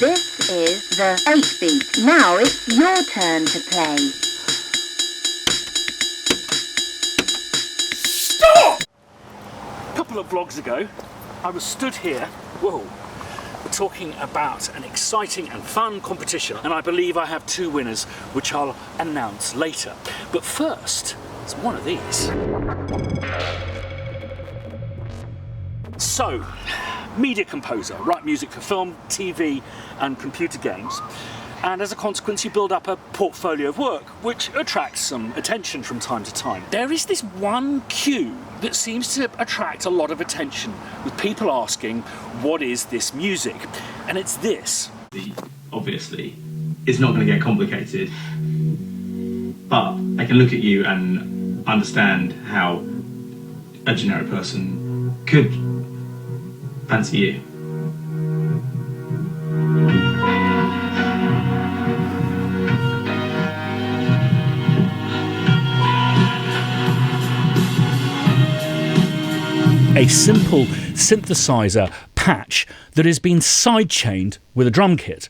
This is the 8th beat. Now it's your turn to play. Stop! A couple of vlogs ago, I was stood here, talking about an exciting and fun competition, and I believe I have 2 winners, which I'll announce later. But first, it's one of these. So, media composer, write music for film, TV and computer games. And as a consequence, you build up a portfolio of work, which attracts some attention from time to time. There is this one cue that seems to attract a lot of attention, with people asking, what is this music? And it's this. Obviously, it's not going to get complicated, but I can look at you and understand how a generic person could fancy you. A simple synthesizer patch that has been sidechained with a drum kit.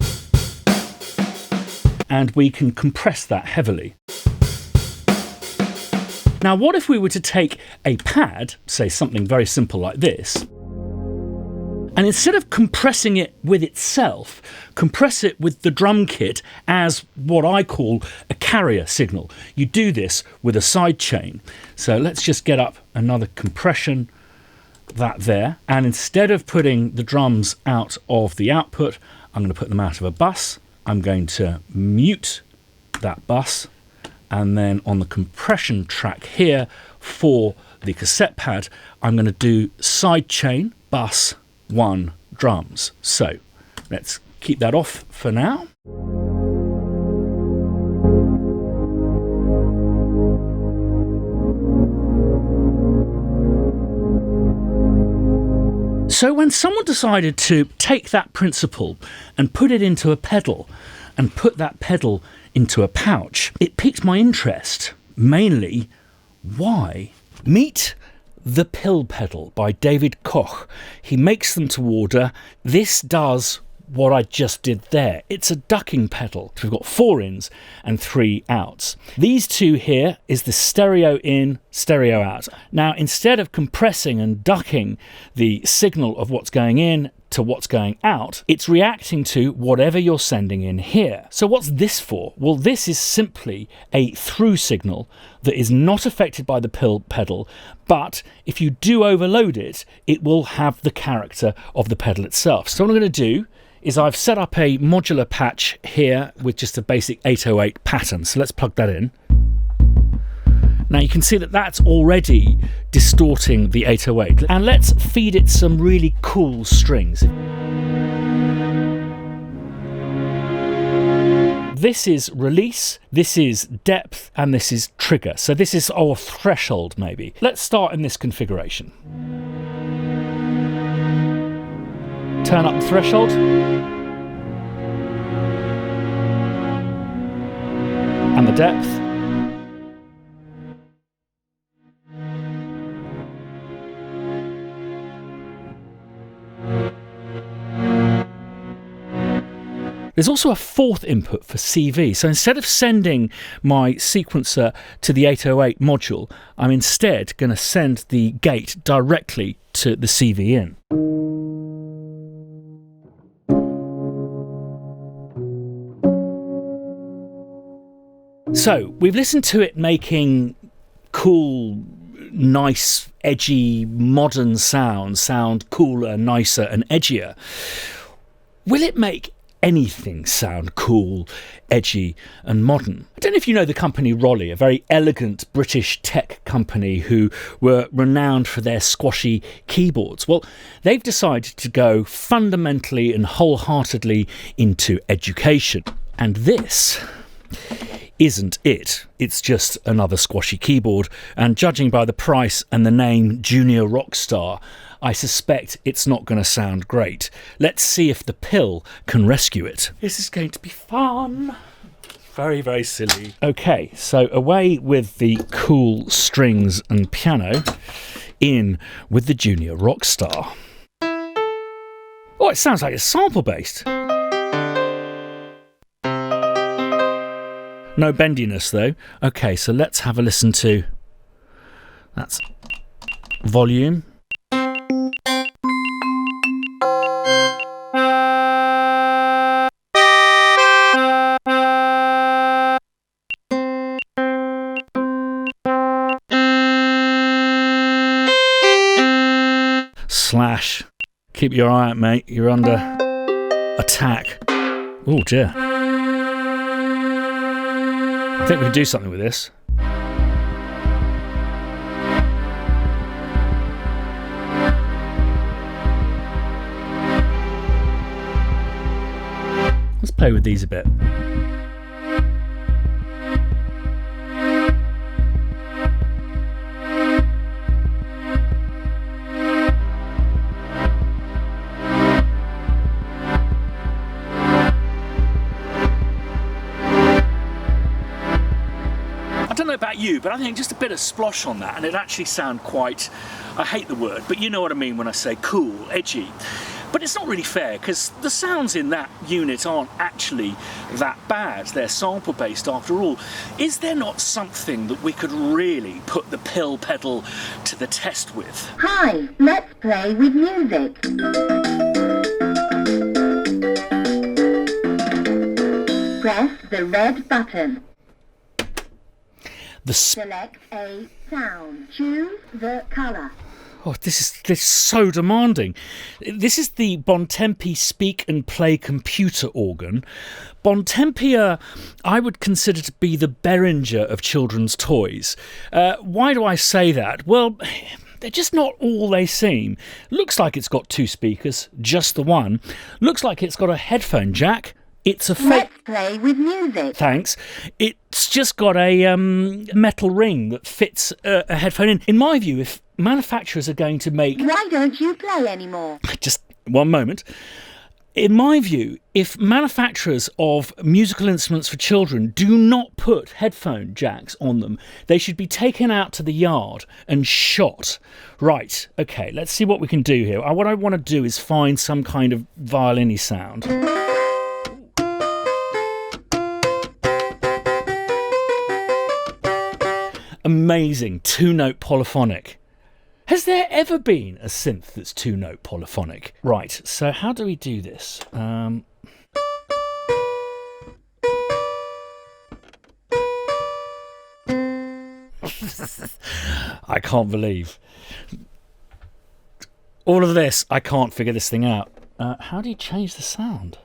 And we can compress that heavily. Now, what if we were to take a pad, say something very simple like this, and instead of compressing it with itself, compress it with the drum kit as what I call a carrier signal. You do this with a sidechain. So let's just get up another compression, that there, and instead of putting the drums out of the output, I'm going to put them out of a bus. I'm going to mute that bus, and then on the compression track here for the cassette pad, I'm going to do sidechain bus 1 drums. So let's keep that off for now. So when someone decided to take that principle and put it into a pedal and put that pedal into a pouch, it piqued my interest. Mainly, why? Meet the Pill Pedal by David Koch. He makes them to order. This does what I just did there. It's a ducking pedal. So we've got 4 ins and 3 outs. These 2 here is the stereo in, stereo out. Now, instead of compressing and ducking the signal of what's going in to what's going out, it's reacting to whatever you're sending in here. So what's this for? Well, this is simply a through signal that is not affected by the pill pedal, but if you do overload it, it will have the character of the pedal itself. So what I'm going to do is I've set up a modular patch here with just a basic 808 pattern. So let's plug that in. Now you can see that that's already distorting the 808. And let's feed it some really cool strings. This is release, this is depth, and this is trigger. So this is our threshold maybe. Let's start in this configuration. Turn up the threshold. And the depth. There's also a 4th input for CV. So instead of sending my sequencer to the 808 module, I'm instead going to send the gate directly to the CV in. So we've listened to it making cool, nice, edgy, modern sound cooler, nicer and edgier. Will it make anything sound cool, edgy and modern? I don't know if you know the company Rolly, a very elegant British tech company who were renowned for their squashy keyboards. Well, they've decided to go fundamentally and wholeheartedly into education. And this isn't it. It's just another squashy keyboard, and judging by the price and the name Junior Rockstar, I suspect it's not going to sound great. Let's see if the pill can rescue it. This is going to be fun. Very, very silly. Okay, so away with the cool strings and piano, in with the Junior Rockstar. Oh, it sounds like it's sample-based. No bendiness though. Okay, so let's have a listen to... That's volume. Slash. Keep your eye out, mate. You're under attack. Oh dear. I think we can do something with this. Let's play with these a bit. I don't know about you, but I think just a bit of splosh on that and it'd actually sound quite, I hate the word, but you know what I mean when I say cool, edgy. But it's not really fair because the sounds in that unit aren't actually that bad. They're sample based after all. Is there not something that we could really put the pill pedal to the test with? Hi, let's play with music. Press the red button. Select a sound. Choose the colour. Oh, this is so demanding. This is the Bontempi Speak and Play computer organ. Bontempi are, I would consider to be the Behringer of children's toys. Why do I say that? Well, they're just not all they seem. Looks like it's got 2 speakers, just the one. Looks like it's got a headphone jack. It's a fake... Let's play with music. Thanks. It's just got a metal ring that fits a headphone in. In my view, if manufacturers are going to make... Why don't you play anymore? Just one moment. In my view, if manufacturers of musical instruments for children do not put headphone jacks on them, they should be taken out to the yard and shot. Right, okay, let's see what we can do here. What I want to do is find some kind of violin-y sound. Amazing 2-note polyphonic. Has there ever been a synth that's 2-note polyphonic? Right, so how do we do this? I can't believe all of this. I can't figure this thing out. How do you change the sound?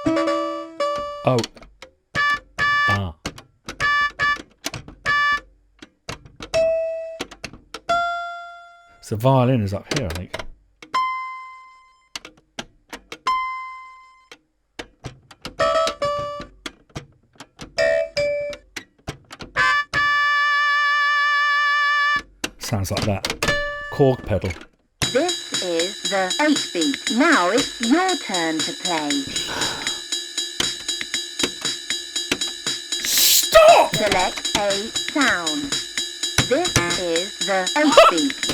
Oh. Ah. The violin is up here, I think. Sounds like that. Korg pedal. This is the 8-beat. Now it's your turn to play. Stop! Select a sound. This is the 8-beat.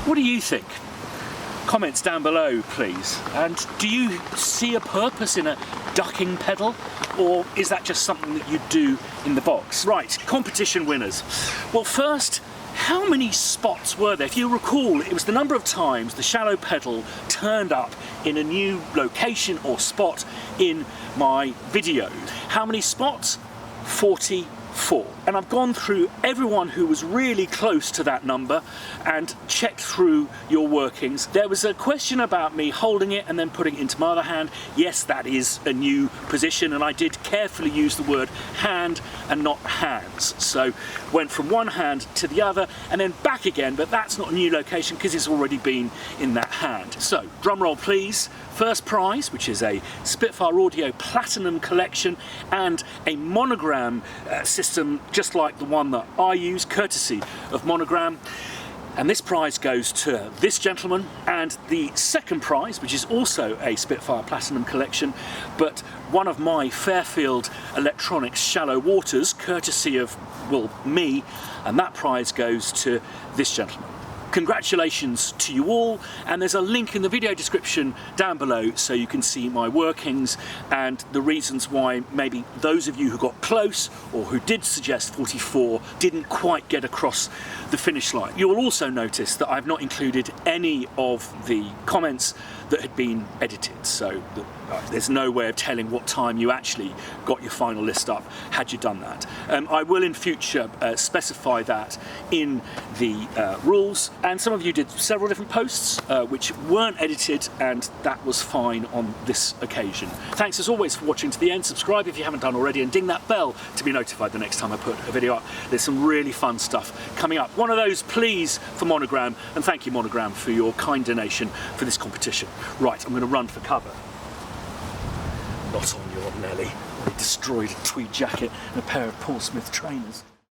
What do you think? Comments down below, please. And do you see a purpose in a ducking pedal? Or is that just something that you do in the box? Right, competition winners. Well, first, how many spots were there? If you recall, it was the number of times the shallow pedal turned up in a new location or spot in my video. How many spots? 44. 4. And I've gone through everyone who was really close to that number and checked through your workings. There was a question about me holding it and then putting it into my other hand. Yes, that is a new position, and I did carefully use the word hand and not hands. So went from one hand to the other and then back again, but that's not a new location because it's already been in that hand. So drum roll please. First prize, which is a Spitfire Audio Platinum Collection and a monogram system just like the one that I use, courtesy of Monogram. And this prize goes to this gentleman. And the second prize, which is also a Spitfire Platinum Collection, but one of my Fairfield Electronics Shallow Waters, courtesy of, well, me, and that prize goes to this gentleman. Congratulations to you all, and there's a link in the video description down below so you can see my workings and the reasons why maybe those of you who got close or who did suggest 44 didn't quite get across the finish line. You will also notice that I've not included any of the comments that had been edited, so there's no way of telling what time you actually got your final list up had you done that. I will in future specify that in the rules, and some of you did several different posts which weren't edited, and that was fine on this occasion. Thanks as always for watching to the end. Subscribe if you haven't done already, and ding that bell to be notified the next time I put a video up. There's some really fun stuff coming up. One of those please for Monogram, and thank you Monogram for your kind donation for this competition. Right, I'm going to run for cover. Not on your Nelly. I destroyed a tweed jacket and a pair of Paul Smith trainers.